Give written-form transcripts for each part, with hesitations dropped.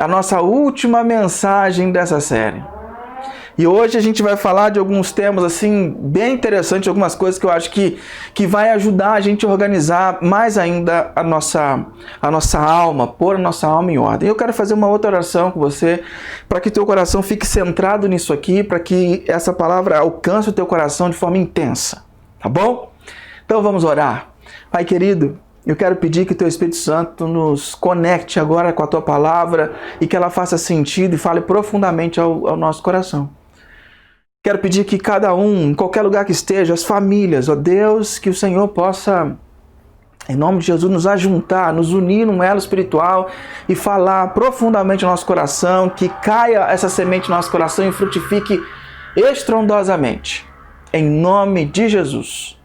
a nossa última mensagem dessa série. E hoje a gente vai falar de alguns temas assim bem interessantes, algumas coisas que eu acho que vai ajudar a gente a organizar mais ainda a nossa alma, pôr a nossa alma em ordem. Eu quero fazer uma outra oração com você, para que teu coração fique centrado nisso aqui, para que essa palavra alcance o teu coração de forma intensa, tá bom? Então vamos orar. Pai querido, eu quero pedir que o Teu Espírito Santo nos conecte agora com a Tua palavra e que ela faça sentido e fale profundamente ao nosso coração. Quero pedir que cada um, em qualquer lugar que esteja, as famílias, ó Deus, que o Senhor possa, em nome de Jesus, nos ajuntar, nos unir num elo espiritual e falar profundamente no nosso coração, que caia essa semente no nosso coração e frutifique estrondosamente. Em nome de Jesus.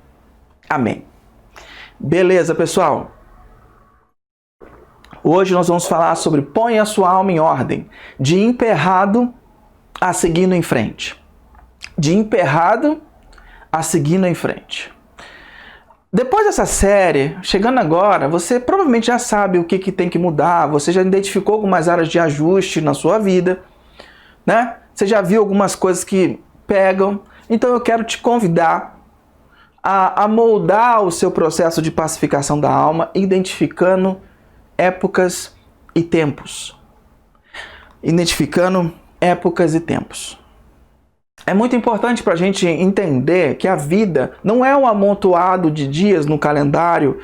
Amém. Beleza, pessoal? Hoje nós vamos falar sobre põe a sua alma em ordem, de emperrado a seguindo em frente. De emperrado a seguindo em frente. Depois dessa série, chegando agora, você provavelmente já sabe o que tem que mudar, você já identificou algumas áreas de ajuste na sua vida, né? Você já viu algumas coisas que pegam, então eu quero te convidar a moldar o seu processo de pacificação da alma, identificando épocas e tempos. Identificando épocas e tempos. É muito importante para a gente entender que a vida não é um amontoado de dias no calendário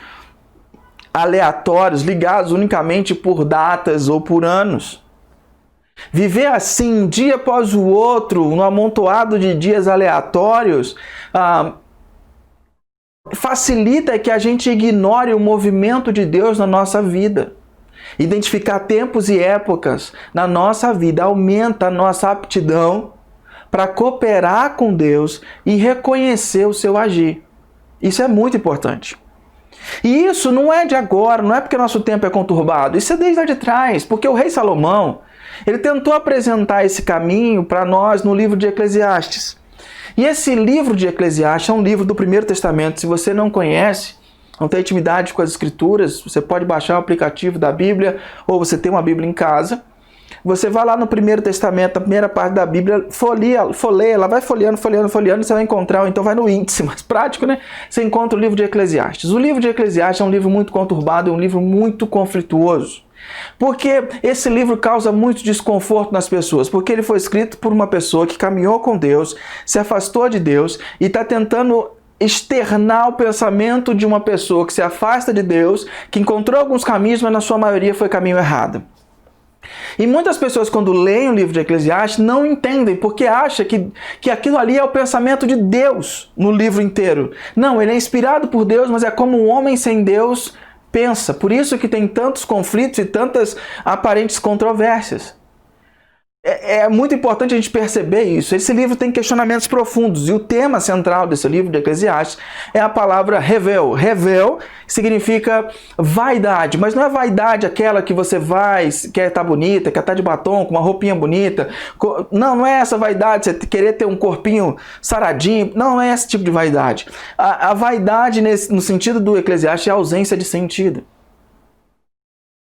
aleatórios, ligados unicamente por datas ou por anos. Viver assim, um dia após o outro, num amontoado de dias aleatórios, facilita que a gente ignore o movimento de Deus na nossa vida. Identificar tempos e épocas na nossa vida aumenta a nossa aptidão para cooperar com Deus e reconhecer o seu agir. Isso é muito importante. E isso não é de agora, não é porque nosso tempo é conturbado. Isso é desde lá de trás, porque o rei Salomão, ele tentou apresentar esse caminho para nós no livro de Eclesiastes. E esse livro de Eclesiastes é um livro do Primeiro Testamento. Se você não conhece, não tem intimidade com as Escrituras, você pode baixar o aplicativo da Bíblia, ou você tem uma Bíblia em casa. Você vai lá no Primeiro Testamento, a primeira parte da Bíblia, folheia, ela vai folheando, você vai encontrar, ou então vai no índice mais prático, né? Você encontra o livro de Eclesiastes. O livro de Eclesiastes é um livro muito conturbado, é um livro muito conflituoso. Porque esse livro causa muito desconforto nas pessoas, porque ele foi escrito por uma pessoa que caminhou com Deus, se afastou de Deus e está tentando externar o pensamento de uma pessoa que se afasta de Deus, que encontrou alguns caminhos, mas na sua maioria foi caminho errado. E muitas pessoas, quando leem o livro de Eclesiastes, não entendem, porque acham que aquilo ali é o pensamento de Deus no livro inteiro. Não, ele é inspirado por Deus, mas é como um homem sem Deus pensa. Por isso que tem tantos conflitos e tantas aparentes controvérsias. É muito importante a gente perceber isso. Esse livro tem questionamentos profundos e o tema central desse livro de Eclesiastes é a palavra revel. Revel significa vaidade, mas não é vaidade aquela que você vai, quer estar bonita, quer estar de batom, com uma roupinha bonita. Não é essa vaidade, você querer ter um corpinho saradinho. Não é esse tipo de vaidade. A vaidade no sentido do Eclesiastes é a ausência de sentido.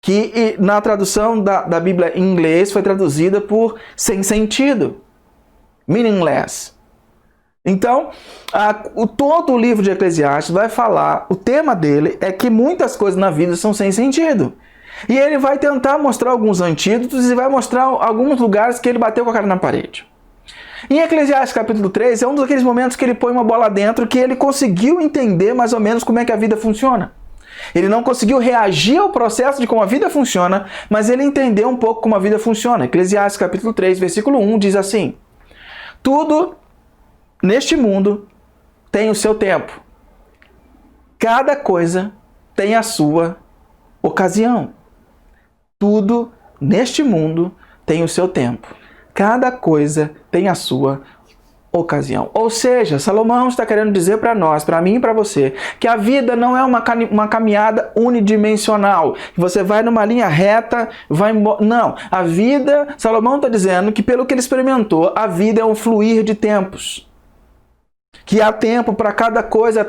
Que na tradução da Bíblia em inglês foi traduzida por sem sentido, meaningless. Então, todo o livro de Eclesiastes vai falar, o tema dele é que muitas coisas na vida são sem sentido. E ele vai tentar mostrar alguns antídotos e vai mostrar alguns lugares que ele bateu com a cara na parede. Em Eclesiastes capítulo 3 é um daqueles momentos que ele põe uma bola dentro, que ele conseguiu entender mais ou menos como é que a vida funciona. Ele não conseguiu reagir ao processo de como a vida funciona, mas ele entendeu um pouco como a vida funciona. Eclesiastes capítulo 3, versículo 1 diz assim: tudo neste mundo tem o seu tempo. Cada coisa tem a sua ocasião. Tudo neste mundo tem o seu tempo. Cada coisa tem a sua ocasião. Ou seja, Salomão está querendo dizer para nós, para mim e para você, que a vida não é uma caminhada unidimensional. Você vai numa linha reta, vai embora. Não, a vida, Salomão está dizendo que pelo que ele experimentou, a vida é um fluir de tempos. Que há tempo para cada coisa,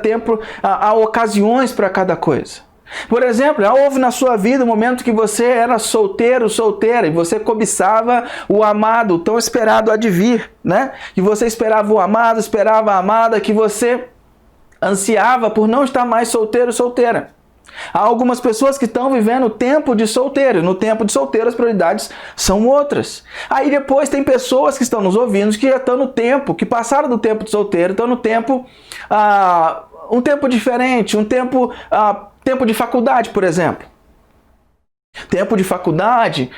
há ocasiões para cada coisa. Por exemplo, já houve na sua vida um momento que você era solteiro, solteira, e você cobiçava o amado, o tão esperado há de vir, né? Que você esperava o amado, esperava a amada, que você ansiava por não estar mais solteiro, solteira. Há algumas pessoas que estão vivendo o tempo de solteiro. No tempo de solteiro as prioridades são outras. Aí depois tem pessoas que estão nos ouvindo que já estão no tempo, que passaram do tempo de solteiro, estão no tempo, um tempo diferente, um tempo, tempo de faculdade, por exemplo. Tempo de faculdade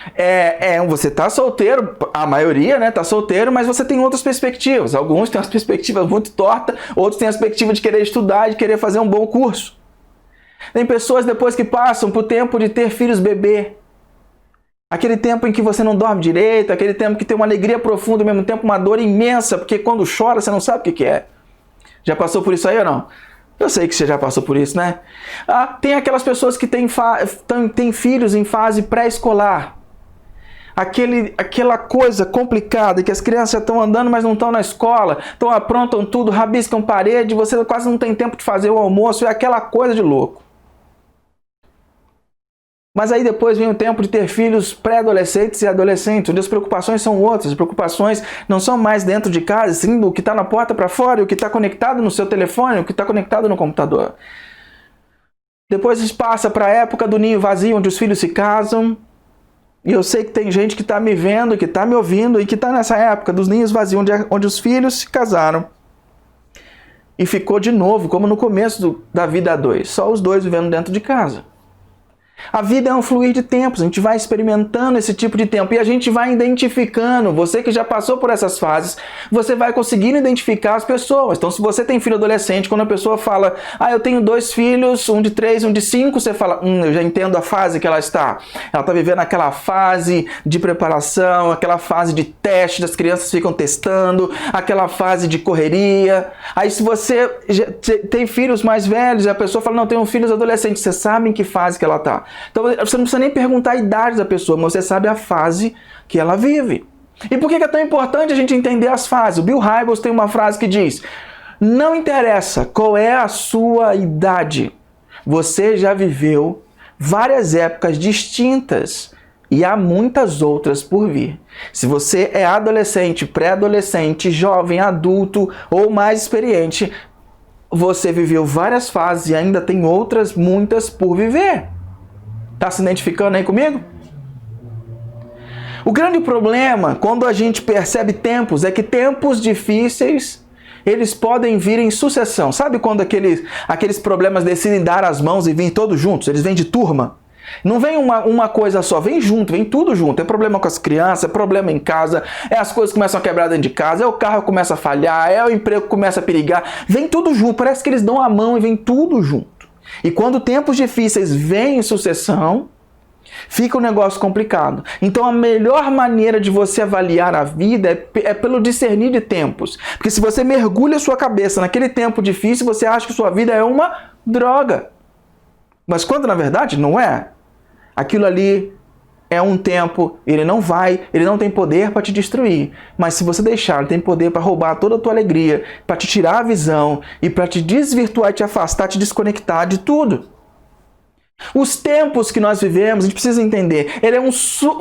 você está solteiro, a maioria, né, está solteiro, mas você tem outras perspectivas. Alguns têm uma perspectiva muito torta, outros têm a perspectiva de querer estudar, de querer fazer um bom curso. Tem pessoas depois que passam por tempo de ter filhos bebê. Aquele tempo em que você não dorme direito, aquele tempo que tem uma alegria profunda, ao mesmo tempo uma dor imensa, porque quando chora você não sabe o que é. Já passou por isso aí ou não? Eu sei que você já passou por isso, né? Tem aquelas pessoas que têm filhos em fase pré-escolar. Aquela coisa complicada que as crianças já estão andando, mas não estão na escola, aprontam tudo, rabiscam parede, você quase não tem tempo de fazer o almoço, é aquela coisa de louco. Mas aí depois vem o tempo de ter filhos pré-adolescentes e adolescentes, onde as preocupações são outras. As preocupações não são mais dentro de casa, sim do que está na porta para fora, o que está conectado no seu telefone, o que está conectado no computador. Depois a gente passa para a época do ninho vazio, onde os filhos se casam. E eu sei que tem gente que está me vendo, que está me ouvindo e que está nessa época dos ninhos vazios, onde os filhos se casaram. E ficou de novo, como no começo da vida a dois, só os dois vivendo dentro de casa. A vida é um fluir de tempos, a gente vai experimentando esse tipo de tempo e a gente vai identificando. Você que já passou por essas fases, você vai conseguindo identificar as pessoas. Então, se você tem filho adolescente, quando a pessoa fala, eu tenho 2 filhos, um de 3, um de 5, você fala, eu já entendo a fase que ela está. Ela está vivendo aquela fase de preparação, aquela fase de teste, as crianças ficam testando, aquela fase de correria. Aí, se você tem filhos mais velhos, a pessoa fala, não, tenho filhos adolescentes, você sabe em que fase que ela está. Então você não precisa nem perguntar a idade da pessoa, mas você sabe a fase que ela vive. E por que é tão importante a gente entender as fases? O Bill Hybels tem uma frase que diz, não interessa qual é a sua idade, você já viveu várias épocas distintas e há muitas outras por vir. Se você é adolescente, pré-adolescente, jovem, adulto ou mais experiente, você viveu várias fases e ainda tem outras muitas por viver. Está se identificando aí comigo? O grande problema, quando a gente percebe tempos, é que tempos difíceis, eles podem vir em sucessão. Sabe quando aqueles problemas decidem dar as mãos e vir todos juntos? Eles vêm de turma. Não vem uma coisa só, vem junto, vem tudo junto. É problema com as crianças, é problema em casa, é as coisas que começam a quebrar dentro de casa, é o carro que começa a falhar, é o emprego que começa a perigar. Vem tudo junto, parece que eles dão a mão e vem tudo junto. E quando tempos difíceis vêm em sucessão, fica um negócio complicado. Então a melhor maneira de você avaliar a vida é pelo discernir de tempos. Porque se você mergulha sua cabeça naquele tempo difícil, você acha que sua vida é uma droga. Mas quando na verdade não é. Aquilo ali é um tempo, ele não tem poder para te destruir. Mas se você deixar, ele tem poder para roubar toda a tua alegria, para te tirar a visão e para te desvirtuar, te afastar, te desconectar de tudo. Os tempos que nós vivemos, a gente precisa entender, ele é um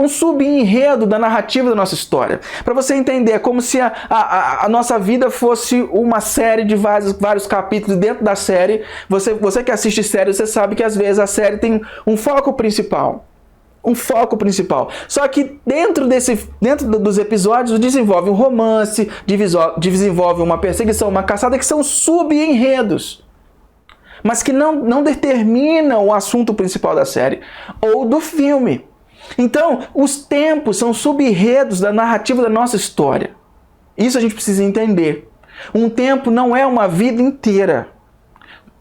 sub-enredo da narrativa da nossa história. Para você entender, é como se a nossa vida fosse uma série de vários capítulos. Dentro da série, você que assiste série, você sabe que às vezes a série tem um foco principal. Só que dentro dos episódios desenvolve um romance, desenvolve uma perseguição, uma caçada, que são sub-enredos, mas que não determinam o assunto principal da série ou do filme. Então, os tempos são sub-enredos da narrativa da nossa história. Isso a gente precisa entender. Um tempo não é uma vida inteira.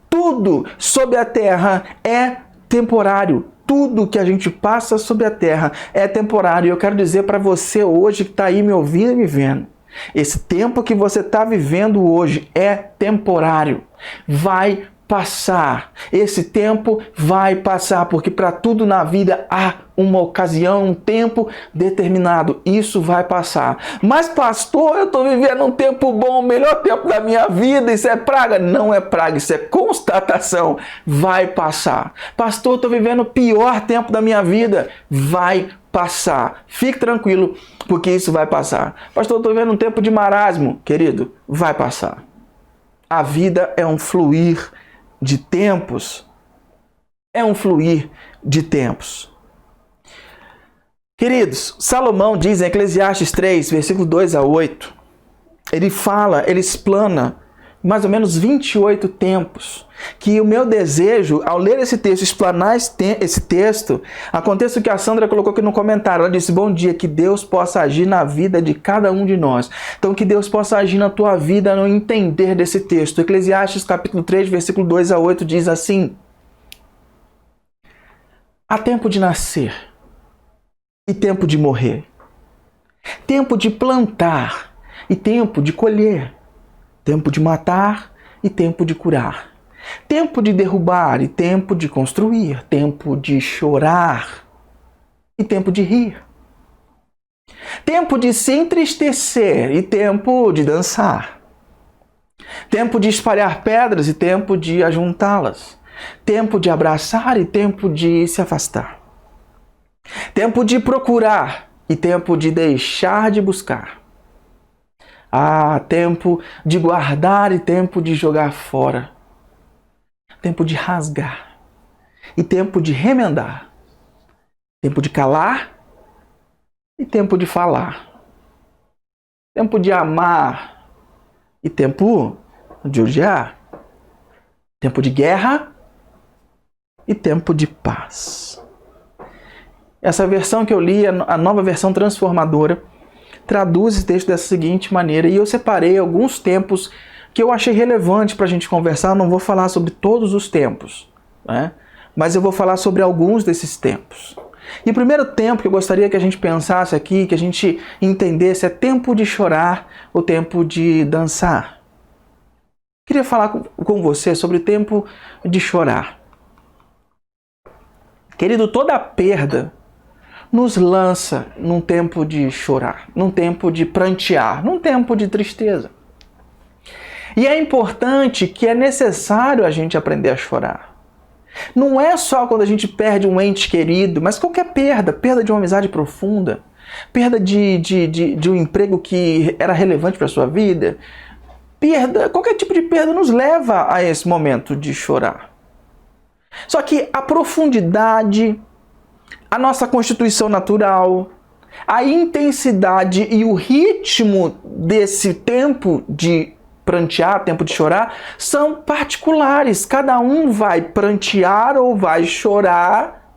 Tudo sobre a Terra é temporário. Tudo que a gente passa sobre a Terra é temporário. E eu quero dizer para você hoje que está aí me ouvindo e me vendo, esse tempo que você está vivendo hoje é temporário. Vai passar. Esse tempo vai passar, porque para tudo na vida há uma ocasião, um tempo determinado. Isso vai passar. Mas pastor, eu estou vivendo um tempo bom, o melhor tempo da minha vida. Isso é praga? Não é praga, isso é constatação. Vai passar. Pastor, eu estou vivendo o pior tempo da minha vida. Vai passar. Fique tranquilo, porque isso vai passar. Pastor, eu estou vivendo um tempo de marasmo. Querido, vai passar. A vida é um fluir de tempos. É um fluir de tempos. Queridos, Salomão diz em Eclesiastes 3, versículo 2 a 8, ele explana mais ou menos 28 tempos, que o meu desejo, ao ler esse texto, explanar esse texto, aconteça o que a Sandra colocou aqui no comentário, ela disse, bom dia, que Deus possa agir na vida de cada um de nós. Então, que Deus possa agir na tua vida no entender desse texto. Eclesiastes capítulo 3, versículo 2 a 8 diz assim, há tempo de nascer e tempo de morrer, tempo de plantar e tempo de colher, tempo de matar e tempo de curar, tempo de derrubar e tempo de construir, tempo de chorar e tempo de rir, tempo de se entristecer e tempo de dançar, tempo de espalhar pedras e tempo de ajuntá-las, tempo de abraçar e tempo de se afastar, tempo de procurar e tempo de deixar de buscar. Há tempo de guardar e tempo de jogar fora. Tempo de rasgar e tempo de remendar. Tempo de calar e tempo de falar. Tempo de amar e tempo de odiar. Tempo de guerra e tempo de paz. Essa versão que eu li, a nova versão transformadora, traduz esse texto dessa seguinte maneira, e eu separei alguns tempos que eu achei relevante para a gente conversar. Eu não vou falar sobre todos os tempos, né? Mas eu vou falar sobre alguns desses tempos. E o primeiro tempo que eu gostaria que a gente pensasse aqui, que a gente entendesse, é tempo de chorar ou tempo de dançar. Queria falar com você sobre o tempo de chorar. Querido, toda perda nos lança num tempo de chorar, num tempo de prantear, num tempo de tristeza. E é importante que é necessário a gente aprender a chorar. Não é só quando a gente perde um ente querido, mas qualquer perda de uma amizade profunda, perda de um emprego que era relevante para a sua vida, qualquer tipo de perda nos leva a esse momento de chorar. Só que a profundidade, a nossa constituição natural, a intensidade e o ritmo desse tempo de prantear, tempo de chorar, são particulares. Cada um vai prantear ou vai chorar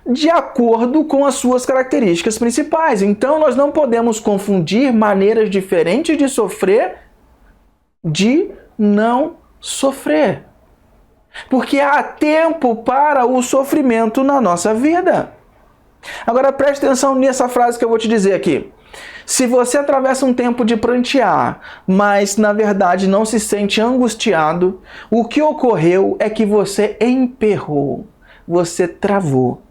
de acordo com as suas características principais. Então, nós não podemos confundir maneiras diferentes de sofrer de não sofrer. Porque há tempo para o sofrimento na nossa vida. Agora preste atenção nessa frase que eu vou te dizer aqui. Se você atravessa um tempo de prantear, mas na verdade não se sente angustiado, o que ocorreu é que você emperrou, você travou.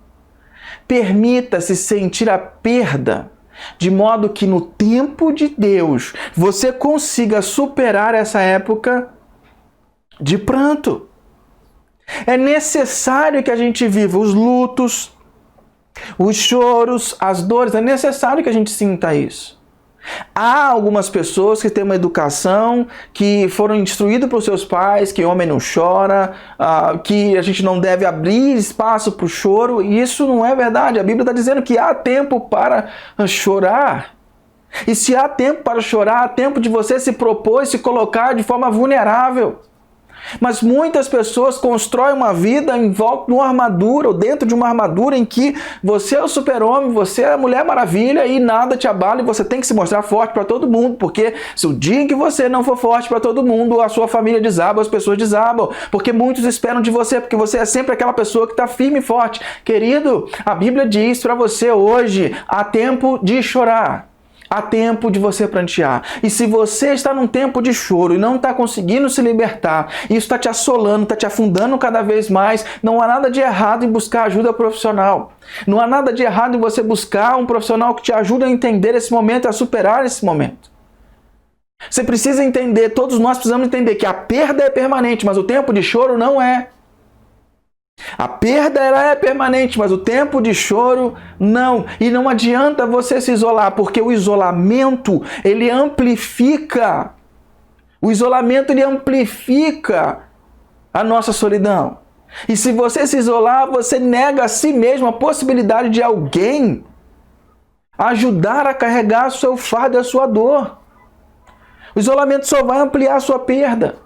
Permita-se sentir a perda, de modo que no tempo de Deus você consiga superar essa época de pranto. É necessário que a gente viva os lutos, os choros, as dores, é necessário que a gente sinta isso. Há algumas pessoas que têm uma educação, que foram instruídas pelos seus pais, que homem não chora, que a gente não deve abrir espaço para o choro, e isso não é verdade. A Bíblia está dizendo que há tempo para chorar. E se há tempo para chorar, há tempo de você se propor e se colocar de forma vulnerável. Mas muitas pessoas constroem uma vida em volta de uma armadura, ou dentro de uma armadura em que você é o super-homem, você é a Mulher Maravilha e nada te abala e você tem que se mostrar forte para todo mundo, porque se o dia em que você não for forte para todo mundo, a sua família desaba, as pessoas desabam, porque muitos esperam de você, porque você é sempre aquela pessoa que está firme e forte. Querido, a Bíblia diz para você hoje, há tempo de chorar. há tempo de você prantear. E se você está num tempo de choro e não está conseguindo se libertar, isso está te assolando, está te afundando cada vez mais, não há nada de errado em buscar ajuda profissional. Não há nada de errado em você buscar um profissional que te ajude a entender esse momento e a superar esse momento. Você precisa entender, todos nós precisamos entender que a perda é permanente, mas o tempo de choro não é. A perda ela é permanente, mas o tempo de choro não. E não adianta você se isolar, porque o isolamento, ele amplifica. O isolamento, ele amplifica a nossa solidão. E se você se isolar, você nega a si mesmo a possibilidade de alguém ajudar a carregar o seu fardo e a sua dor. O isolamento só vai ampliar a sua perda.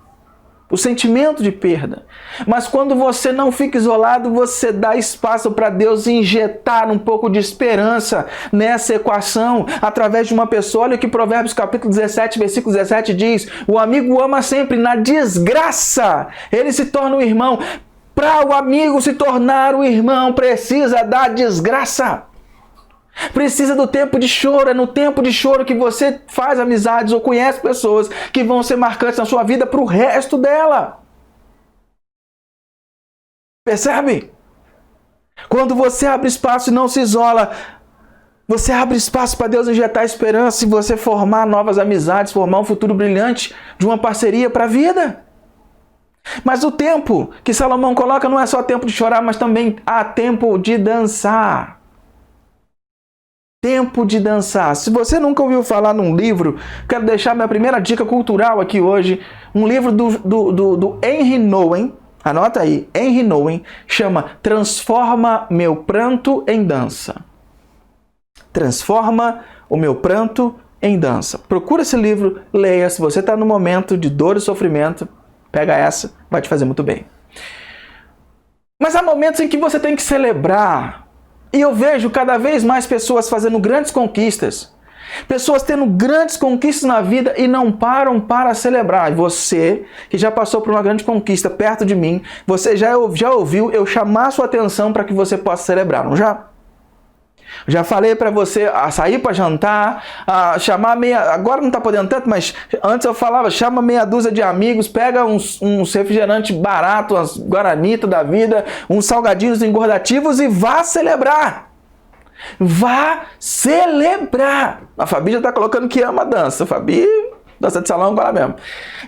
O sentimento de perda. Mas quando você não fica isolado, você dá espaço para Deus injetar um pouco de esperança nessa equação através de uma pessoa. Olha o que Provérbios capítulo 17, versículo 17 diz: o amigo ama sempre, na desgraça ele se torna um irmão. Para o amigo se tornar um irmão, precisa da desgraça. Precisa do tempo de choro. É no tempo de choro que você faz amizades ou conhece pessoas que vão ser marcantes na sua vida para o resto dela. Percebe? Quando você abre espaço e não se isola, você abre espaço para Deus injetar esperança e você formar novas amizades, formar um futuro brilhante de uma parceria para a vida. Mas o tempo que Salomão coloca não é só tempo de chorar, mas também há tempo de dançar. Tempo de dançar. Se você nunca ouviu falar num livro, quero deixar minha primeira dica cultural aqui hoje. Um livro do Henry Nouwen, anota aí, Henry Nouwen, chama Transforma Meu Pranto em Dança. Transforma o Meu Pranto em Dança. Procura esse livro, leia. Se você está no momento de dor e sofrimento, pega essa, vai te fazer muito bem. Mas há momentos em que você tem que celebrar. E eu vejo cada vez mais pessoas fazendo grandes conquistas. Pessoas tendo grandes conquistas na vida e não param para celebrar. E você, que já passou por uma grande conquista perto de mim, você já ouviu eu chamar sua atenção para que você possa celebrar, não já? Já falei para você sair para jantar, chamar agora não está podendo tanto, mas antes eu falava, chama meia dúzia de amigos, pega uns refrigerantes baratos, umas guaranitas da vida, uns salgadinhos engordativos e vá celebrar. Vá celebrar. A Fabi já está colocando que ama a dança. A Fabi, dança de salão agora mesmo.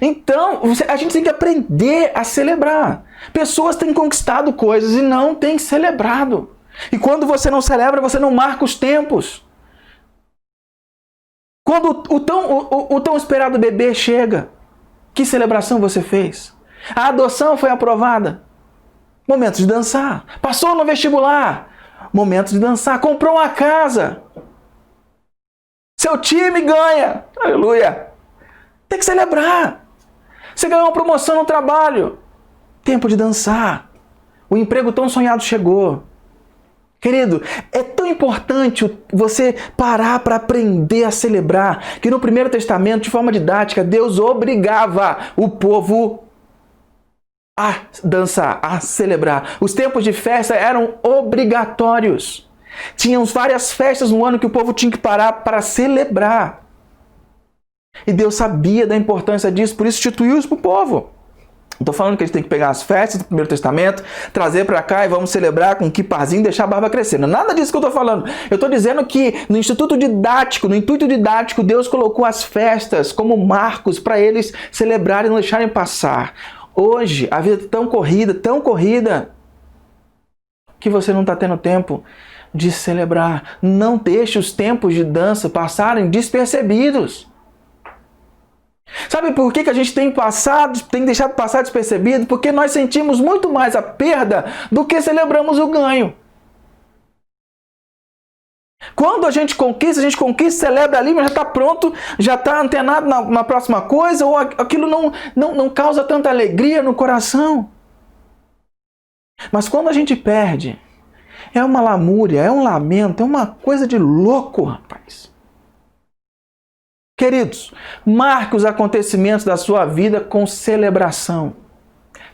Então, a gente tem que aprender a celebrar. Pessoas têm conquistado coisas e não têm celebrado. E quando você não celebra, você não marca os tempos. Quando o tão esperado bebê chega, que celebração você fez? A adoção foi aprovada. Momento de dançar. Passou no vestibular. Momento de dançar. Comprou uma casa. Seu time ganha. Aleluia. Tem que celebrar. Você ganhou uma promoção no trabalho. Tempo de dançar. O emprego tão sonhado chegou. Querido, é tão importante você parar para aprender a celebrar, que no Primeiro Testamento, de forma didática, Deus obrigava o povo a dançar, a celebrar. Os tempos de festa eram obrigatórios. Tinham várias festas no ano que o povo tinha que parar para celebrar. E Deus sabia da importância disso, por isso instituiu isso para o povo. Estou falando que a gente tem que pegar as festas do Primeiro Testamento, trazer para cá e vamos celebrar com um quiparzinho e deixar a barba crescendo. Nada disso que eu estou falando. Eu estou dizendo que no intuito didático, Deus colocou as festas como marcos para eles celebrarem e não deixarem passar. Hoje, a vida é tão corrida, que você não está tendo tempo de celebrar. Não deixe os tempos de dança passarem despercebidos. Sabe por que a gente tem deixado passar despercebido? Porque nós sentimos muito mais a perda do que celebramos o ganho. Quando a gente conquista, celebra ali, mas já está pronto, já está antenado na próxima coisa, ou aquilo não causa tanta alegria no coração. Mas quando a gente perde, é uma lamúria, é um lamento, é uma coisa de louco, rapaz. Queridos, marque os acontecimentos da sua vida com celebração.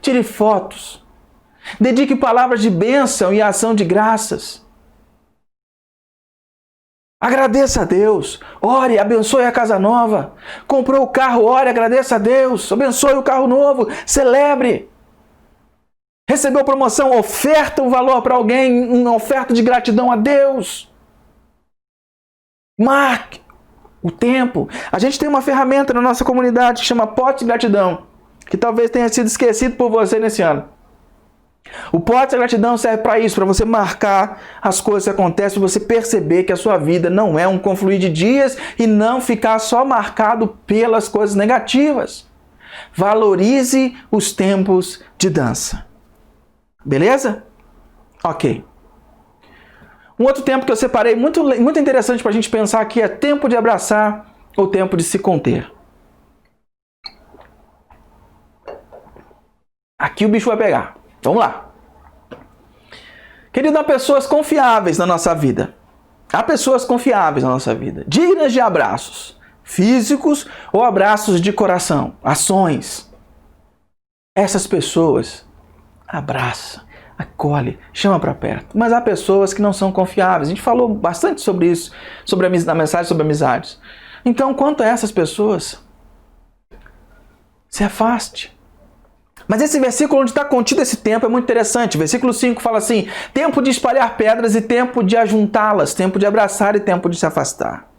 Tire fotos. Dedique palavras de bênção e ação de graças. Agradeça a Deus. Ore, abençoe a casa nova. Comprou o carro, ore, agradeça a Deus. Abençoe o carro novo. Celebre. Recebeu promoção, oferta um valor para alguém, uma oferta de gratidão a Deus. Marque o tempo. A gente tem uma ferramenta na nossa comunidade que chama Pote de Gratidão, que talvez tenha sido esquecido por você nesse ano. O Pote de Gratidão serve para isso, para você marcar as coisas que acontecem, para você perceber que a sua vida não é um confluir de dias e não ficar só marcado pelas coisas negativas. Valorize os tempos de dança. Beleza? Ok. Um outro tempo que eu separei muito interessante para a gente pensar aqui é tempo de abraçar ou tempo de se conter. Aqui o bicho vai pegar. Vamos lá. Querido, há pessoas confiáveis na nossa vida. Há pessoas confiáveis na nossa vida, dignas de abraços físicos ou abraços de coração, ações. Essas pessoas abraça, acolhe, chama para perto. Mas há pessoas que não são confiáveis. A gente falou bastante sobre isso, na mensagem sobre amizades. Então, quanto a essas pessoas, se afaste. Mas esse versículo onde está contido esse tempo é muito interessante. Versículo 5 fala assim: tempo de espalhar pedras e tempo de ajuntá-las, tempo de abraçar e tempo de se afastar.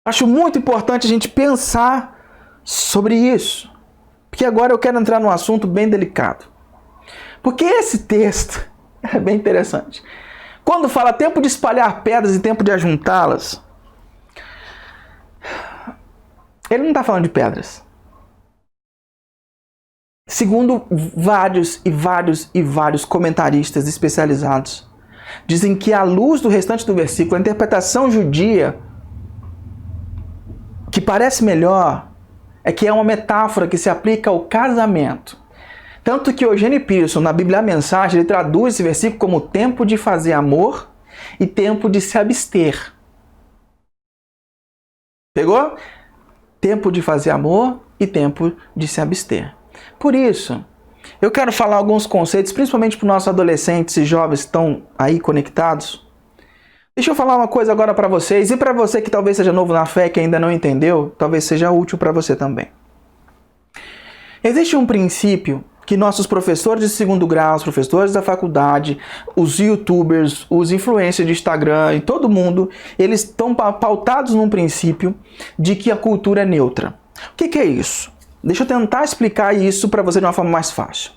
Acho muito importante a gente pensar sobre isso. Porque agora eu quero entrar num assunto bem delicado. Porque esse texto é bem interessante. Quando fala tempo de espalhar pedras e tempo de ajuntá-las, ele não está falando de pedras. Segundo vários comentaristas especializados, dizem que à luz do restante do versículo, a interpretação judia, que parece melhor, é que é uma metáfora que se aplica ao casamento. Tanto que Eugene Peterson, na Bíblia a Mensagem, ele traduz esse versículo como tempo de fazer amor e tempo de se abster. Pegou? Tempo de fazer amor e tempo de se abster. Por isso, eu quero falar alguns conceitos, principalmente para os nossos adolescentes e jovens que estão aí conectados. Deixa eu falar uma coisa agora para vocês, e para você que talvez seja novo na fé, que ainda não entendeu, talvez seja útil para você também. Existe um princípio que nossos professores de segundo grau, os professores da faculdade, os youtubers, os influencers de Instagram e todo mundo, eles estão pautados num princípio de que a cultura é neutra. O que é isso? Deixa eu tentar explicar isso para você de uma forma mais fácil.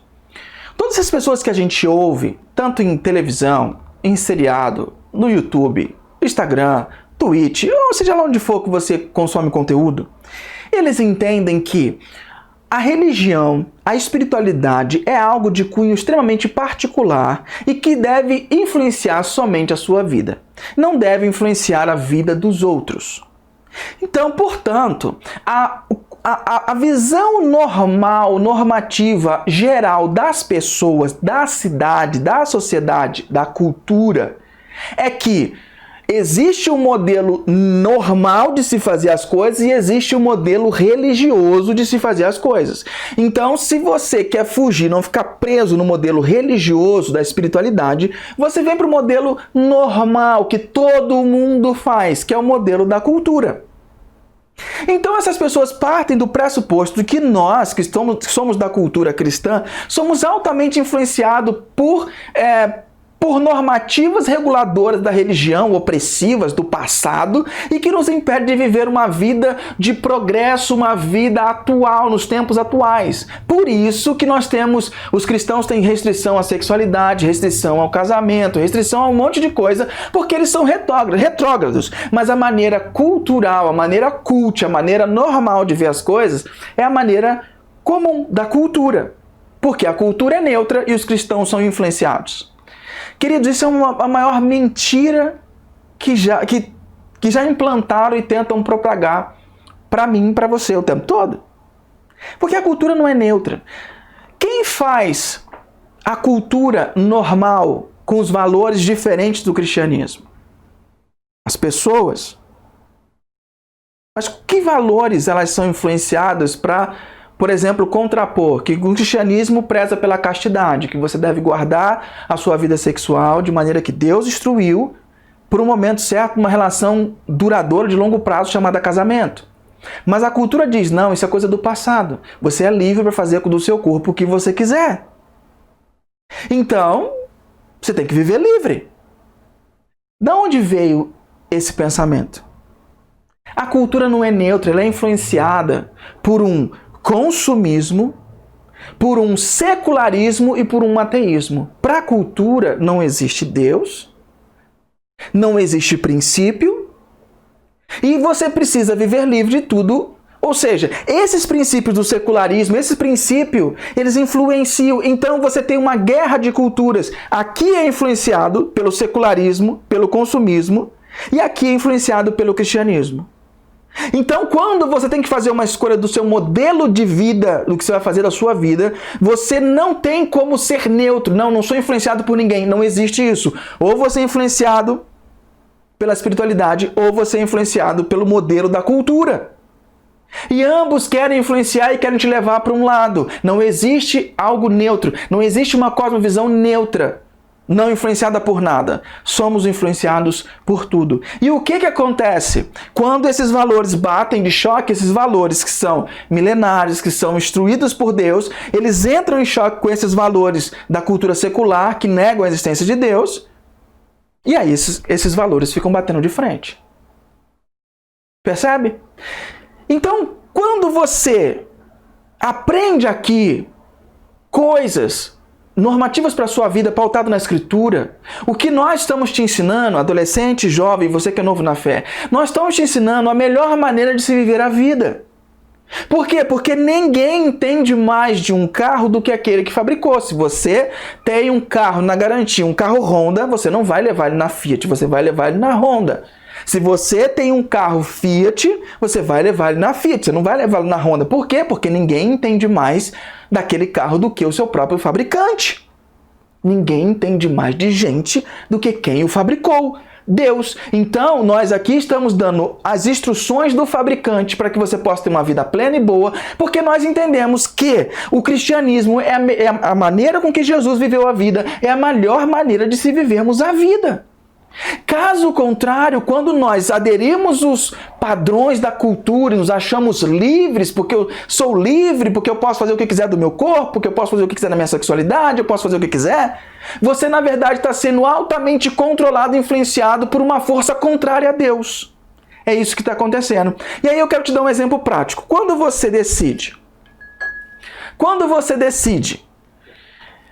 Todas essas pessoas que a gente ouve, tanto em televisão, em seriado, no YouTube, Instagram, Twitch, ou seja lá onde for que você consome conteúdo, eles entendem que a religião, a espiritualidade é algo de cunho extremamente particular e que deve influenciar somente a sua vida. Não deve influenciar a vida dos outros. Então, portanto, a visão normativa, geral das pessoas, da cidade, da sociedade, da cultura, é que existe um modelo normal de se fazer as coisas e existe um modelo religioso de se fazer as coisas. Então, se você quer fugir, não ficar preso no modelo religioso da espiritualidade, você vem para o modelo normal, que todo mundo faz, que é o modelo da cultura. Então essas pessoas partem do pressuposto de que nós, que somos da cultura cristã, somos altamente influenciados por normativas reguladoras da religião, opressivas do passado, e que nos impede de viver uma vida de progresso, uma vida atual, nos tempos atuais. Por isso que os cristãos têm restrição à sexualidade, restrição ao casamento, restrição a um monte de coisa, porque eles são retrógrados. Mas a maneira cultural, a maneira cult, a maneira normal de ver as coisas, é a maneira comum da cultura. Porque a cultura é neutra e os cristãos são influenciados. Queridos, isso é a maior mentira que já implantaram e tentam propagar para mim e para você o tempo todo. Porque a cultura não é neutra. Quem faz a cultura normal com os valores diferentes do cristianismo? As pessoas. Mas que valores elas são influenciadas para, por exemplo, contrapor que o cristianismo preza pela castidade, que você deve guardar a sua vida sexual de maneira que Deus instruiu por um momento certo, uma relação duradoura de longo prazo chamada casamento. Mas a cultura diz, não, isso é coisa do passado. Você é livre para fazer do seu corpo o que você quiser. Então, você tem que viver livre. De onde veio esse pensamento? A cultura não é neutra, ela é influenciada por um consumismo, por um secularismo e por um ateísmo. Para a cultura não existe Deus, não existe princípio, e você precisa viver livre de tudo. Ou seja, esses princípios do secularismo, esses princípios, eles influenciam. Então você tem uma guerra de culturas. Aqui é influenciado pelo secularismo, pelo consumismo, e aqui é influenciado pelo cristianismo. Então, quando você tem que fazer uma escolha do seu modelo de vida, do que você vai fazer da sua vida, você não tem como ser neutro. Não sou influenciado por ninguém. Não existe isso. Ou você é influenciado pela espiritualidade, ou você é influenciado pelo modelo da cultura. E ambos querem influenciar e querem te levar para um lado. Não existe algo neutro. Não existe uma cosmovisão neutra, não influenciada por nada. Somos influenciados por tudo. E o que acontece? Quando esses valores batem de choque, esses valores que são milenares, que são instruídos por Deus, eles entram em choque com esses valores da cultura secular, que negam a existência de Deus, e aí esses valores ficam batendo de frente. Percebe? Então, quando você aprende aqui coisas normativas para a sua vida, pautado na Escritura, o que nós estamos te ensinando, adolescente, jovem, você que é novo na fé, nós estamos te ensinando a melhor maneira de se viver a vida. Por quê? Porque ninguém entende mais de um carro do que aquele que fabricou. Se você tem um carro na garantia, um carro Honda, você não vai levar ele na Fiat, você vai levar ele na Honda. Se você tem um carro Fiat, você vai levar ele na Fiat, você não vai levá-lo na Honda. Por quê? Porque ninguém entende mais daquele carro do que o seu próprio fabricante. Ninguém entende mais de gente do que quem o fabricou. Deus. Então, nós aqui estamos dando as instruções do fabricante para que você possa ter uma vida plena e boa, porque nós entendemos que o cristianismo é a maneira com que Jesus viveu a vida, é a melhor maneira de se vivermos a vida. Caso contrário, quando nós aderimos os padrões da cultura e nos achamos livres, porque eu sou livre, porque eu posso fazer o que quiser do meu corpo, porque eu posso fazer o que quiser da minha sexualidade, eu posso fazer o que quiser, você na verdade está sendo altamente controlado e influenciado por uma força contrária a Deus. É isso que está acontecendo. E aí eu quero te dar um exemplo prático. Quando você decide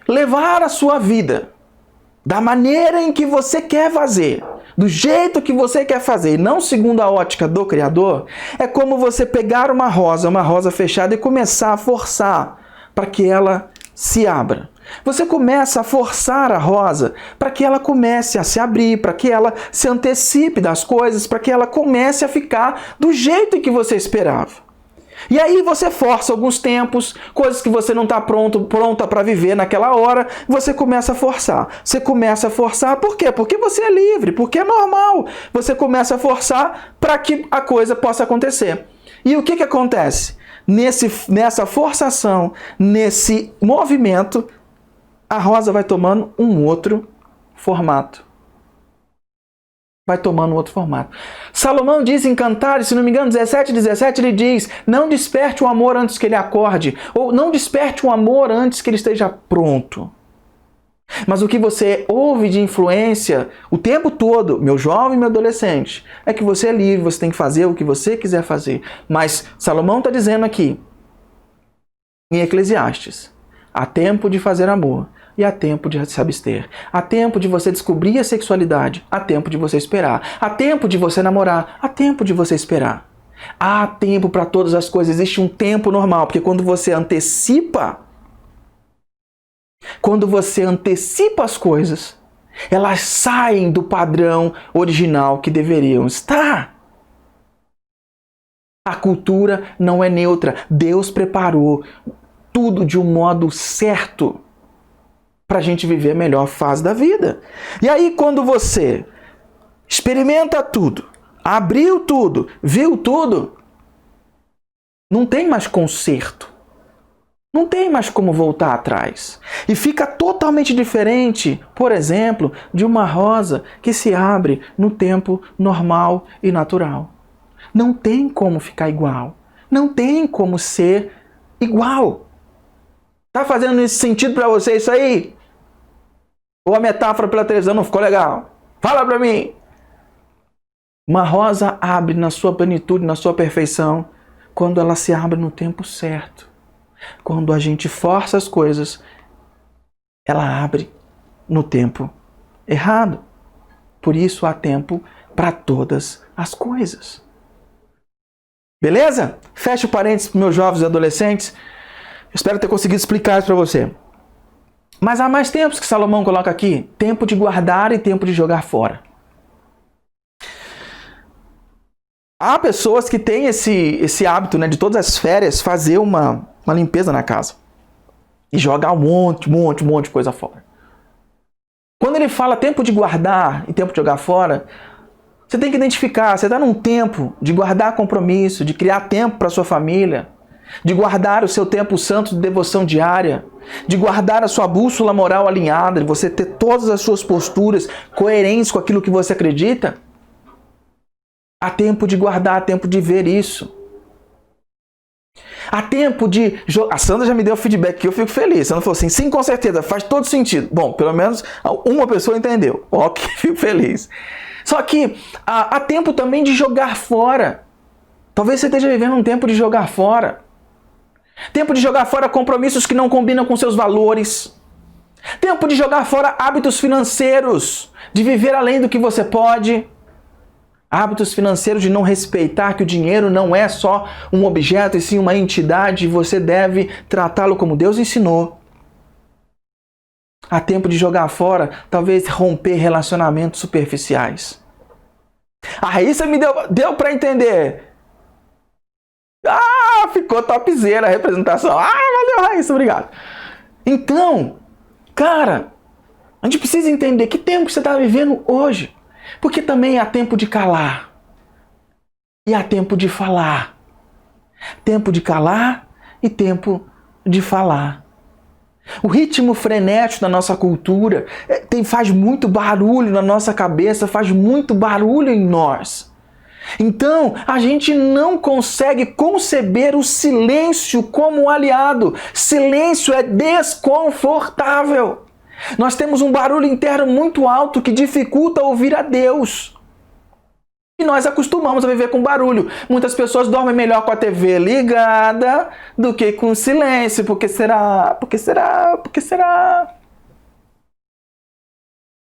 levar a sua vida da maneira em que você quer fazer, do jeito que você quer fazer, e não segundo a ótica do Criador, é como você pegar uma rosa fechada e começar a forçar para que ela se abra. Você começa a forçar a rosa para que ela comece a se abrir, para que ela se antecipe das coisas, para que ela comece a ficar do jeito que você esperava. E aí você força alguns tempos, coisas que você não está pronta para viver naquela hora, você começa a forçar. Você começa a forçar, por quê? Porque você é livre, porque é normal. Você começa a forçar para que a coisa possa acontecer. E o que acontece? Nessa forçação, nesse movimento, a rosa vai tomando um outro formato. Salomão diz em Cantares, se não me engano, 17:17, ele diz: não desperte o amor antes que ele acorde, ou não desperte o amor antes que ele esteja pronto. Mas o que você ouve de influência o tempo todo, meu jovem e meu adolescente, é que você é livre, você tem que fazer o que você quiser fazer. Mas Salomão está dizendo aqui, em Eclesiastes, há tempo de fazer amor. E há tempo de se abster. Há tempo de você descobrir a sexualidade. Há tempo de você esperar. Há tempo de você namorar. Há tempo de você esperar. Há tempo para todas as coisas. Existe um tempo normal. Porque quando você antecipa as coisas, elas saem do padrão original que deveriam estar. A cultura não é neutra. Deus preparou tudo de um modo certo para a gente viver a melhor fase da vida. E aí, quando você experimenta tudo, abriu tudo, viu tudo, não tem mais conserto. Não tem mais como voltar atrás. E fica totalmente diferente, por exemplo, de uma rosa que se abre no tempo normal e natural. Não tem como ficar igual. Não tem como ser igual. Tá fazendo esse sentido para você isso aí? Ou a metáfora pela televisão não ficou legal? Fala para mim! Uma rosa abre na sua plenitude, na sua perfeição, quando ela se abre no tempo certo. Quando a gente força as coisas, ela abre no tempo errado. Por isso há tempo para todas as coisas. Beleza? Fecha o parênteses para meus jovens e adolescentes. Espero ter conseguido explicar isso para você. Mas há mais tempos que Salomão coloca aqui. Tempo de guardar e tempo de jogar fora. Há pessoas que têm esse hábito, né, de todas as férias fazer uma limpeza na casa. E jogar um monte de coisa fora. Quando ele fala tempo de guardar e tempo de jogar fora, você tem que identificar, você está num tempo de guardar compromisso, de criar tempo para sua família, de guardar o seu tempo santo de devoção diária, de guardar a sua bússola moral alinhada, de você ter todas as suas posturas coerentes com aquilo que você acredita. Há tempo de guardar, há tempo de ver isso. Há tempo de... A Sandra já me deu feedback que eu fico feliz. Ela falou assim, sim, com certeza, faz todo sentido. Bom, pelo menos uma pessoa entendeu. Ok, fico feliz. Só que há tempo também de jogar fora. Talvez você esteja vivendo um tempo de jogar fora. Tempo de jogar fora compromissos que não combinam com seus valores. Tempo de jogar fora hábitos financeiros, de viver além do que você pode. Hábitos financeiros de não respeitar que o dinheiro não é só um objeto e sim uma entidade e você deve tratá-lo como Deus ensinou. Há tempo de jogar fora, talvez romper relacionamentos superficiais. A Raíssa me deu para entender. Ficou topzera a representação. Valeu, Raíssa, obrigado. Então, cara, a gente precisa entender que tempo você está vivendo hoje. Porque também há tempo de calar. E há tempo de falar. Tempo de calar e tempo de falar. O ritmo frenético da nossa cultura faz muito barulho na nossa cabeça, faz muito barulho em nós. Então, a gente não consegue conceber o silêncio como um aliado. Silêncio é desconfortável. Nós temos um barulho interno muito alto que dificulta ouvir a Deus. E nós acostumamos a viver com barulho. Muitas pessoas dormem melhor com a TV ligada do que com silêncio. Por que será? Por que será? Por que será?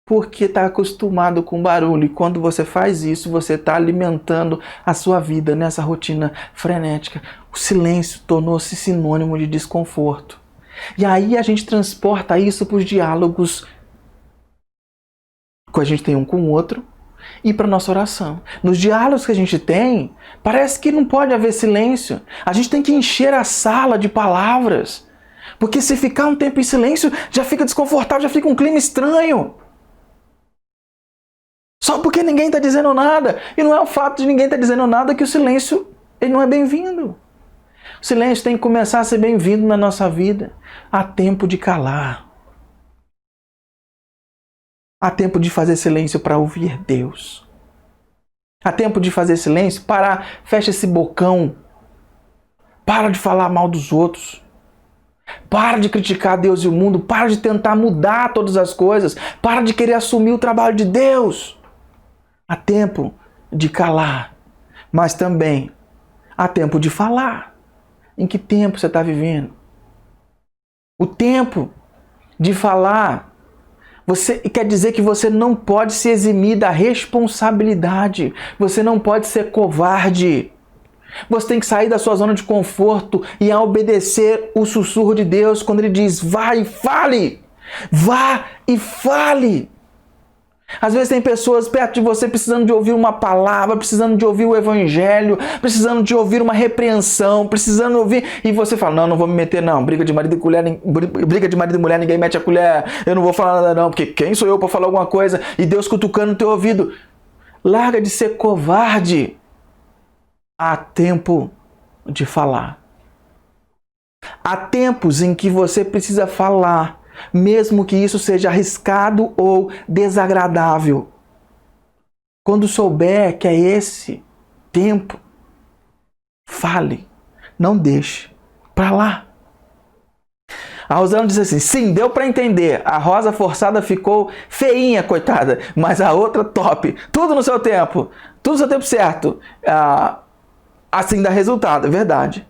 Porque está acostumado com barulho. E quando você faz isso, você está alimentando a sua vida nessa rotina frenética. O silêncio tornou-se sinônimo de desconforto. E aí a gente transporta isso para os diálogos que a gente tem um com o outro e para a nossa oração. Nos diálogos que a gente tem, parece que não pode haver silêncio. A gente tem que encher a sala de palavras. Porque se ficar um tempo em silêncio, já fica desconfortável, já fica um clima estranho. Só porque ninguém está dizendo nada. E não é o fato de ninguém estar dizendo nada que o silêncio ele não é bem-vindo. O silêncio tem que começar a ser bem-vindo na nossa vida. Há tempo de calar. Há tempo de fazer silêncio para ouvir Deus. Há tempo de fazer silêncio para fecha esse bocão. Para de falar mal dos outros. Para de criticar Deus e o mundo. Para de tentar mudar todas as coisas. Para de querer assumir o trabalho de Deus. Há tempo de calar. Mas também há tempo de falar. Em que tempo você está vivendo? O tempo de falar quer dizer que você não pode se eximir da responsabilidade. Você não pode ser covarde. Você tem que sair da sua zona de conforto e obedecer o sussurro de Deus quando Ele diz, vá e fale. Vá e fale. Às vezes tem pessoas perto de você precisando de ouvir uma palavra, precisando de ouvir o evangelho, precisando de ouvir uma repreensão, precisando ouvir... E você fala, não vou me meter não, briga de marido e mulher, ninguém mete a colher, eu não vou falar nada não, porque quem sou eu para falar alguma coisa? E Deus cutucando no teu ouvido. Larga de ser covarde. Há tempo de falar. Há tempos em que você precisa falar, mesmo que isso seja arriscado ou desagradável. Quando souber que é esse tempo, fale, não deixe para lá. A Rosana diz assim, sim, deu para entender, a rosa forçada ficou feinha, coitada, mas a outra top, tudo no seu tempo certo, assim dá resultado, é verdade.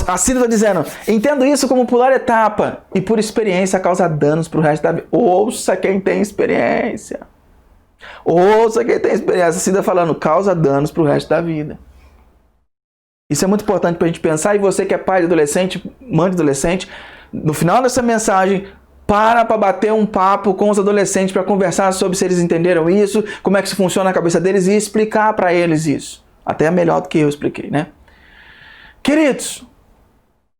A Cida está dizendo, entendo isso como pular etapa e por experiência causa danos para o resto da vida. Ouça quem tem experiência. Ouça quem tem experiência. A Cida falando, causa danos para o resto da vida. Isso é muito importante para a gente pensar. E você que é pai de adolescente, mãe de adolescente, no final dessa mensagem, para bater um papo com os adolescentes para conversar sobre se eles entenderam isso, como é que isso funciona na cabeça deles e explicar para eles isso. Até melhor do que eu expliquei, né? Queridos,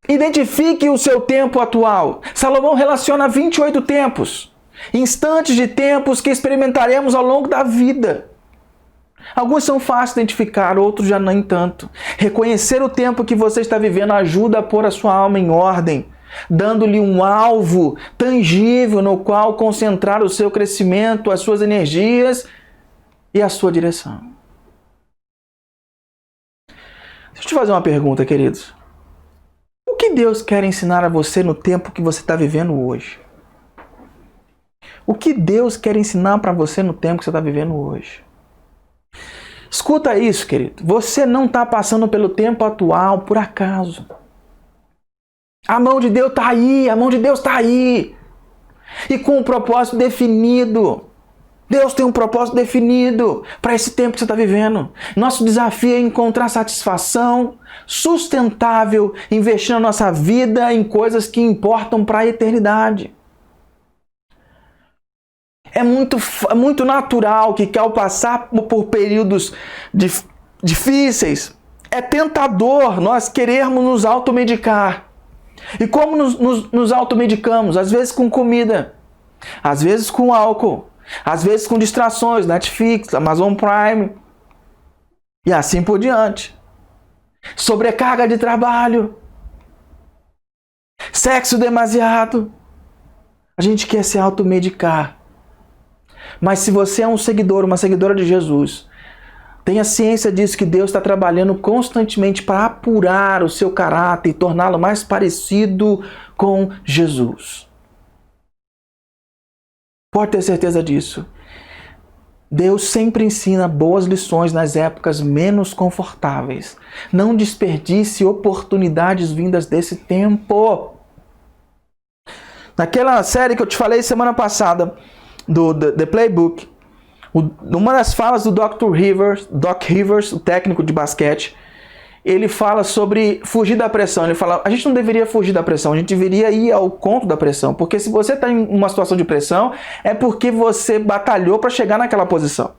identifique o seu tempo atual. Salomão relaciona 28 tempos, instantes de tempos que experimentaremos ao longo da vida. Alguns são fáceis de identificar, outros já nem tanto. Reconhecer o tempo que você está vivendo ajuda a pôr a sua alma em ordem, dando-lhe um alvo tangível no qual concentrar o seu crescimento, as suas energias e a sua direção. Deixa eu te fazer uma pergunta, queridos. O que Deus quer ensinar a você no tempo que você está vivendo hoje? O que Deus quer ensinar para você no tempo que você está vivendo hoje? Escuta isso, querido. Você não está passando pelo tempo atual por acaso. A mão de Deus está aí, a mão de Deus está aí. E com um propósito definido. Deus tem um propósito definido para esse tempo que você está vivendo. Nosso desafio é encontrar satisfação sustentável, investindo a nossa vida em coisas que importam para a eternidade. É muito natural que ao passar por períodos difíceis, é tentador nós querermos nos automedicar. E como nos automedicamos? Às vezes com comida, às vezes com álcool, às vezes com distrações, Netflix, Amazon Prime e assim por diante. Sobrecarga de trabalho, sexo demasiado. A gente quer se automedicar. Mas se você é um seguidor, uma seguidora de Jesus, tenha ciência disso, que Deus está trabalhando constantemente para apurar o seu caráter e torná-lo mais parecido com Jesus. Pode ter certeza disso. Deus sempre ensina boas lições nas épocas menos confortáveis. Não desperdice oportunidades vindas desse tempo. Naquela série que eu te falei semana passada, do The Playbook, uma das falas do Doc Rivers, o técnico de basquete, ele fala sobre fugir da pressão. Ele fala, a gente não deveria fugir da pressão, a gente deveria ir ao encontro da pressão. Porque se você está em uma situação de pressão, é porque você batalhou para chegar naquela posição.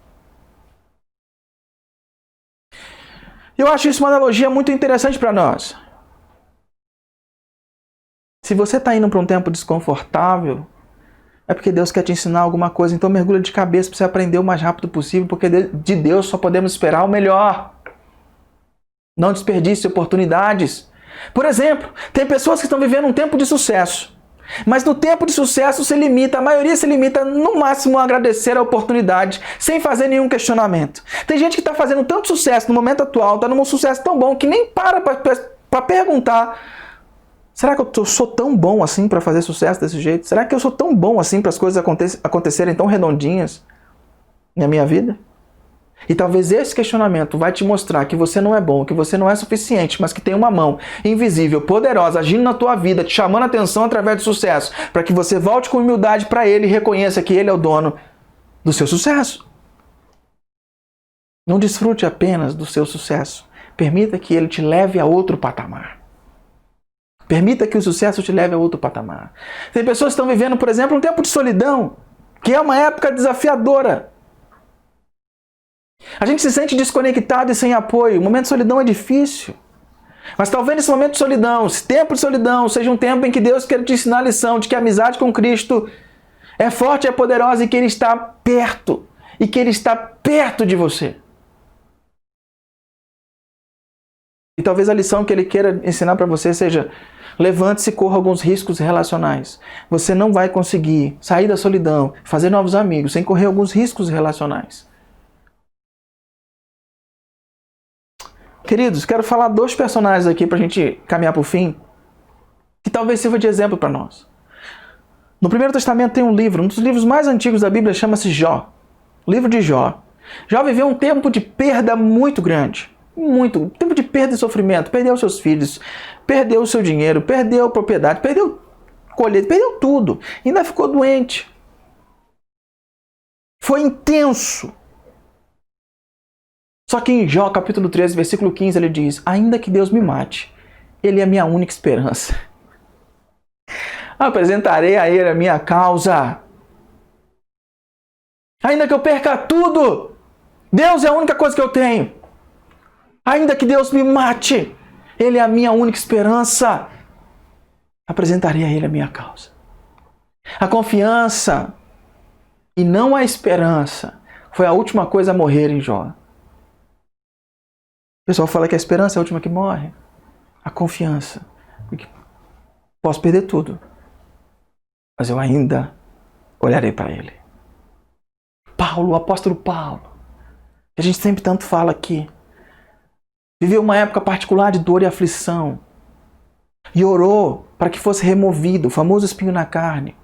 Eu acho isso uma analogia muito interessante para nós. Se você está indo para um tempo desconfortável, é porque Deus quer te ensinar alguma coisa. Então mergulha de cabeça para você aprender o mais rápido possível, porque de Deus só podemos esperar o melhor. Não desperdice oportunidades. Por exemplo, tem pessoas que estão vivendo um tempo de sucesso. Mas no tempo de sucesso a maioria se limita no máximo a agradecer a oportunidade, sem fazer nenhum questionamento. Tem gente que está fazendo tanto sucesso no momento atual, está num sucesso tão bom, que nem para perguntar: será que eu sou tão bom assim para fazer sucesso desse jeito? Será que eu sou tão bom assim para as coisas acontecerem tão redondinhas na minha vida? E talvez esse questionamento vai te mostrar que você não é bom, que você não é suficiente, mas que tem uma mão invisível, poderosa, agindo na tua vida, te chamando a atenção através do sucesso, para que você volte com humildade para Ele e reconheça que Ele é o dono do seu sucesso. Não desfrute apenas do seu sucesso. Permita que Ele te leve a outro patamar. Permita que o sucesso te leve a outro patamar. Tem pessoas que estão vivendo, por exemplo, um tempo de solidão, que é uma época desafiadora. A gente se sente desconectado e sem apoio. O momento de solidão é difícil. Mas talvez esse momento de solidão, esse tempo de solidão, seja um tempo em que Deus quer te ensinar a lição de que a amizade com Cristo é forte, é poderosa e que Ele está perto. E que Ele está perto de você. E talvez a lição que ele queira ensinar para você seja: levante-se e corra alguns riscos relacionais. Você não vai conseguir sair da solidão, fazer novos amigos, sem correr alguns riscos relacionais. Queridos, quero falar 2 personagens aqui para a gente caminhar para o fim, que talvez sirva de exemplo para nós. No Primeiro Testamento tem um livro, um dos livros mais antigos da Bíblia, chama-se Jó. O livro de Jó. Jó viveu um tempo de perda muito grande. Muito. Tempo de perda e sofrimento. Perdeu seus filhos, perdeu o seu dinheiro, perdeu a propriedade, perdeu colheita, perdeu tudo. Ainda ficou doente. Foi intenso. Só que em Jó, capítulo 13, versículo 15, ele diz: ainda que Deus me mate, Ele é a minha única esperança. Apresentarei a Ele a minha causa. Ainda que eu perca tudo, Deus é a única coisa que eu tenho. Ainda que Deus me mate, Ele é a minha única esperança. Apresentarei a Ele a minha causa. A confiança e não a esperança foi a última coisa a morrer em Jó. O pessoal fala que a esperança é a última que morre. A confiança. Porque posso perder tudo, mas eu ainda olharei para Ele. Paulo, o apóstolo Paulo, que a gente sempre tanto fala aqui, viveu uma época particular de dor e aflição e orou para que fosse removido o famoso espinho na carne.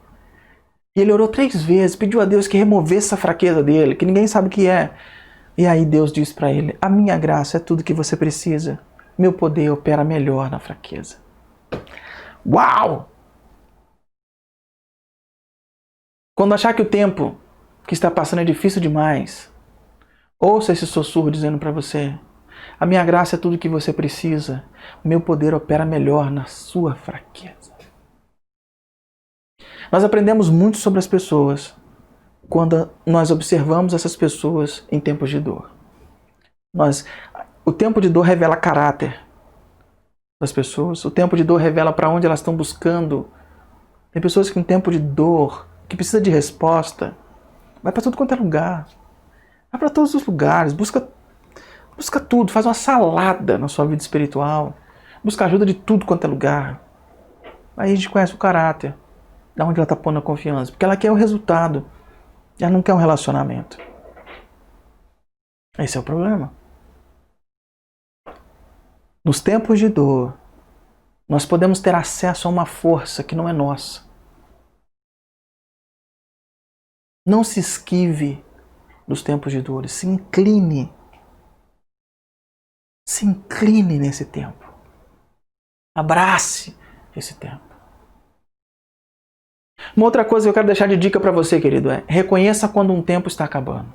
E ele orou 3 vezes, pediu a Deus que removesse essa fraqueza dele, que ninguém sabe o que é. E aí Deus disse para ele: a minha graça é tudo que você precisa. Meu poder opera melhor na fraqueza. Uau! Quando achar que o tempo que está passando é difícil demais, ouça esse sussurro dizendo para você: a minha graça é tudo que você precisa. Meu poder opera melhor na sua fraqueza. Nós aprendemos muito sobre as pessoas quando nós observamos essas pessoas em tempos de dor. O tempo de dor revela caráter das pessoas. O tempo de dor revela para onde elas estão buscando. Tem pessoas que em tempo de dor, que precisa de resposta, vai para tudo quanto é lugar. Vai para todos os lugares. Busca tudo. Faz uma salada na sua vida espiritual. Busca ajuda de tudo quanto é lugar. Aí a gente conhece o caráter. Da onde ela está pondo a confiança. Porque ela quer o resultado. Ela não quer um relacionamento. Esse é o problema. Nos tempos de dor, nós podemos ter acesso a uma força que não é nossa. Não se esquive dos tempos de dor. Se incline. Se incline nesse tempo. Abrace esse tempo. Uma outra coisa que eu quero deixar de dica para você, querido, é: reconheça quando um tempo está acabando.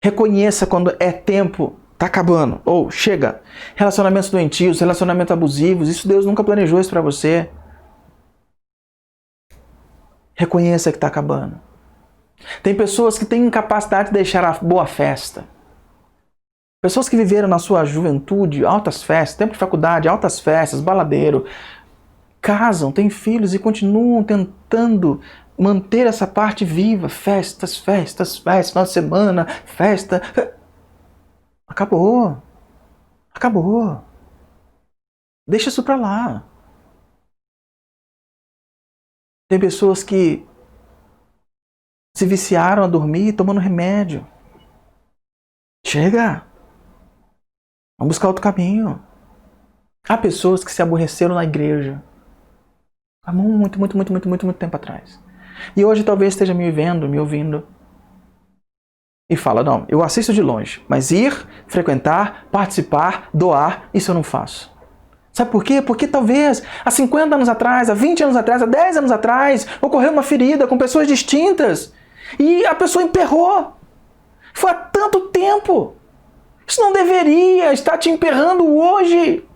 Reconheça quando é tempo, está acabando, ou chega. Relacionamentos doentios, relacionamentos abusivos, isso Deus nunca planejou isso para você. Reconheça que está acabando. Tem pessoas que têm incapacidade de deixar a boa festa. Pessoas que viveram na sua juventude altas festas, tempo de faculdade, altas festas, baladeiro, casam, têm filhos e continuam tentando manter essa parte viva. Festas, festas, festas, final de semana, festa. Acabou. Acabou. Deixa isso pra lá. Tem pessoas que se viciaram a dormir tomando remédio. Chega. Vamos buscar outro caminho. Há pessoas que se aborreceram na igreja há muito tempo atrás. E hoje talvez esteja me vendo, me ouvindo. E fala: não, eu assisto de longe. Mas ir, frequentar, participar, doar, isso eu não faço. Sabe por quê? Porque talvez há 50 anos atrás, há 20 anos atrás, há 10 anos atrás, ocorreu uma ferida com pessoas distintas. E a pessoa emperrou. Foi há tanto tempo. Isso não deveria estar te emperrando hoje.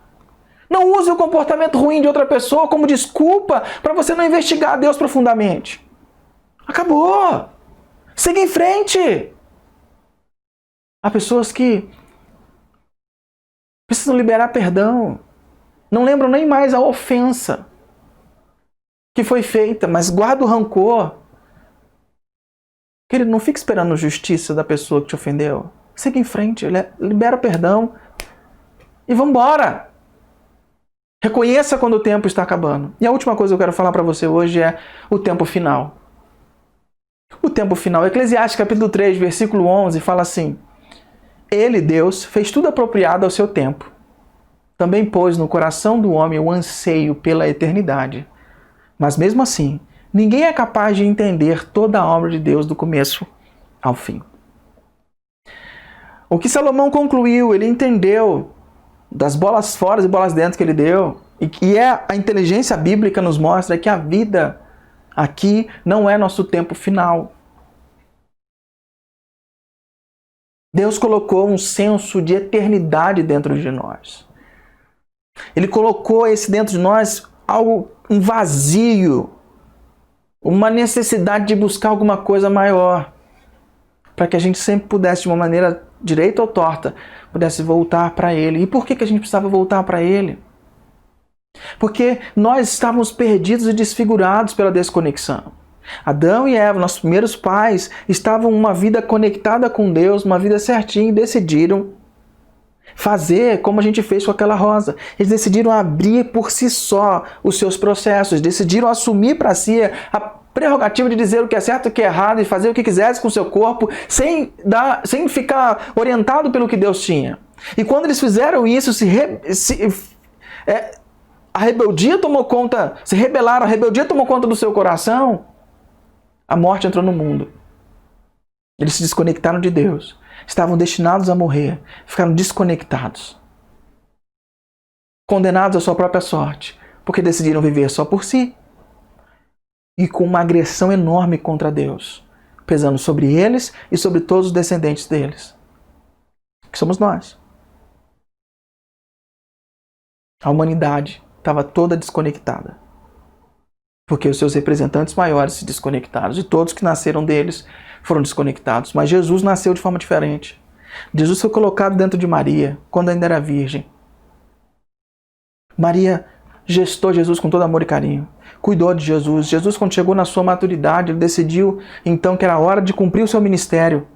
Não use o comportamento ruim de outra pessoa como desculpa para você não investigar a Deus profundamente. Acabou. Siga em frente. Há pessoas que precisam liberar perdão. Não lembram nem mais a ofensa que foi feita, mas guarda o rancor. Querido, não fique esperando justiça da pessoa que te ofendeu. Siga em frente, libera o perdão. e vamos embora. Reconheça quando o tempo está acabando. E a última coisa que eu quero falar para você hoje é o tempo final. O tempo final. Eclesiastes capítulo 3, versículo 11 fala assim: Ele, Deus, fez tudo apropriado ao seu tempo. Também pôs no coração do homem o anseio pela eternidade. Mas mesmo assim, ninguém é capaz de entender toda a obra de Deus do começo ao fim. O que Salomão concluiu, ele entendeu das bolas fora e bolas dentro que ele deu, e a inteligência bíblica nos mostra que a vida aqui não é nosso tempo final. Deus colocou um senso de eternidade dentro de nós. Ele colocou esse dentro de nós um vazio, uma necessidade de buscar alguma coisa maior, para que a gente sempre pudesse, de uma maneira direita ou torta, pudesse voltar para Ele. E por que a gente precisava voltar para Ele? Porque nós estávamos perdidos e desfigurados pela desconexão. Adão e Eva, nossos primeiros pais, estavam uma vida conectada com Deus, uma vida certinha, e decidiram fazer como a gente fez com aquela rosa. Eles decidiram abrir por si só os seus processos, decidiram assumir para si a prerrogativa de dizer o que é certo e o que é errado, e fazer o que quisesse com o seu corpo, sem ficar orientado pelo que Deus tinha. E quando eles fizeram isso, a rebeldia tomou conta, se rebelaram, a rebeldia tomou conta do seu coração, a morte entrou no mundo. Eles se desconectaram de Deus. Estavam destinados a morrer. Ficaram desconectados. Condenados à sua própria sorte. Porque decidiram viver só por si. E com uma agressão enorme contra Deus. Pesando sobre eles e sobre todos os descendentes deles. Que somos nós. A humanidade estava toda desconectada. Porque os seus representantes maiores se desconectaram. E todos que nasceram deles foram desconectados. Mas Jesus nasceu de forma diferente. Jesus foi colocado dentro de Maria, quando ainda era virgem. Maria gestou Jesus com todo amor e carinho. Cuidou de Jesus. Jesus, quando chegou na sua maturidade, ele decidiu então que era hora de cumprir o seu ministério.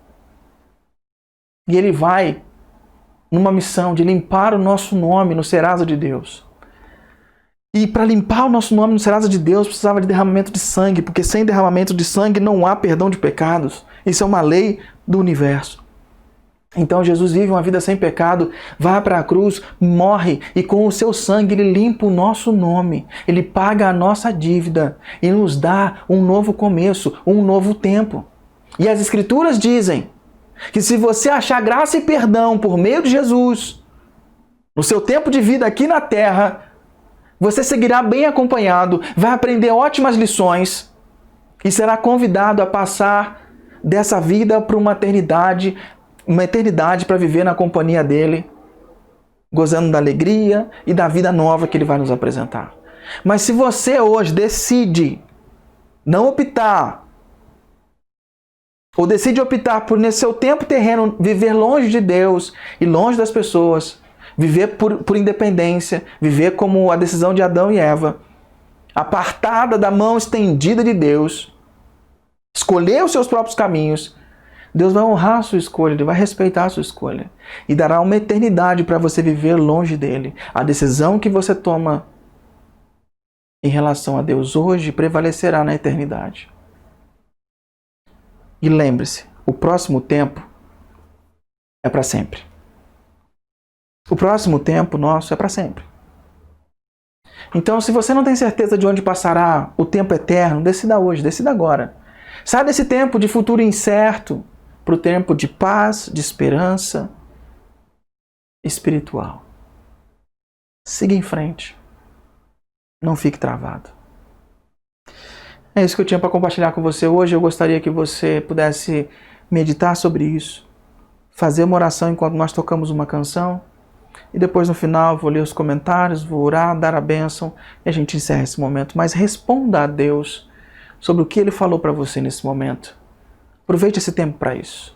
E ele vai numa missão de limpar o nosso nome no Serasa de Deus. E para limpar o nosso nome no Serasa de Deus, precisava de derramamento de sangue, porque sem derramamento de sangue não há perdão de pecados. Isso é uma lei do universo. Então Jesus vive uma vida sem pecado, vai para a cruz, morre, e com o seu sangue ele limpa o nosso nome. Ele paga a nossa dívida e nos dá um novo começo, um novo tempo. E as Escrituras dizem que se você achar graça e perdão por meio de Jesus, no seu tempo de vida aqui na terra, você seguirá bem acompanhado, vai aprender ótimas lições e será convidado a passar dessa vida para uma eternidade para viver na companhia dele, gozando da alegria e da vida nova que ele vai nos apresentar. Mas se você hoje decide não optar, ou decide optar por, nesse seu tempo terreno, viver longe de Deus e longe das pessoas, viver por independência, viver como a decisão de Adão e Eva, apartada da mão estendida de Deus, escolher os seus próprios caminhos, Deus vai honrar a sua escolha, Ele vai respeitar a sua escolha e dará uma eternidade para você viver longe dele. A decisão que você toma em relação a Deus hoje prevalecerá na eternidade. E lembre-se, o próximo tempo é para sempre. O próximo tempo nosso é para sempre. Então, se você não tem certeza de onde passará o tempo eterno, decida hoje, decida agora. Sai desse tempo de futuro incerto para o tempo de paz, de esperança espiritual. Siga em frente. Não fique travado. É isso que eu tinha para compartilhar com você hoje. Eu gostaria que você pudesse meditar sobre isso, fazer uma oração enquanto nós tocamos uma canção. E depois, no final, vou ler os comentários, vou orar, dar a bênção e a gente encerra esse momento. Mas responda a Deus sobre o que Ele falou para você nesse momento. Aproveite esse tempo para isso.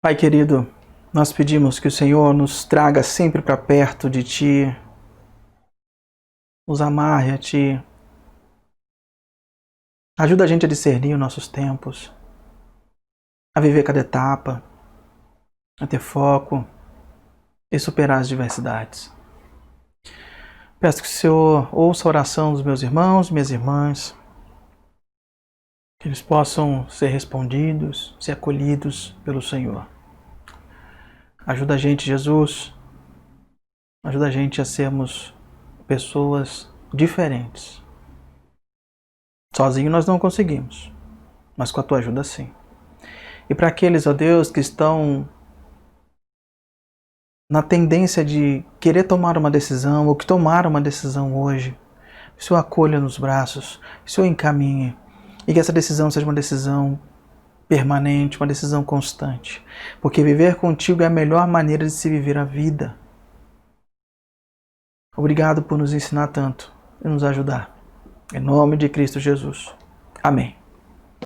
Pai querido, nós pedimos que o Senhor nos traga sempre para perto de Ti, nos amarre a Ti. Ajuda a gente a discernir os nossos tempos, a viver cada etapa, a ter foco e superar as diversidades. Peço que o Senhor ouça a oração dos meus irmãos, minhas irmãs, que eles possam ser respondidos, ser acolhidos pelo Senhor. Ajuda a gente, Jesus, ajuda a gente a sermos pessoas diferentes. Sozinho nós não conseguimos, mas com a Tua ajuda sim. E para aqueles, ó Deus, que estão na tendência de querer tomar uma decisão, ou que tomaram uma decisão hoje, que o Senhor acolha nos braços, que o Senhor encaminhe, e que essa decisão seja uma decisão permanente, uma decisão constante. Porque viver contigo é a melhor maneira de se viver a vida. Obrigado por nos ensinar tanto e nos ajudar. Em nome de Cristo Jesus. Amém.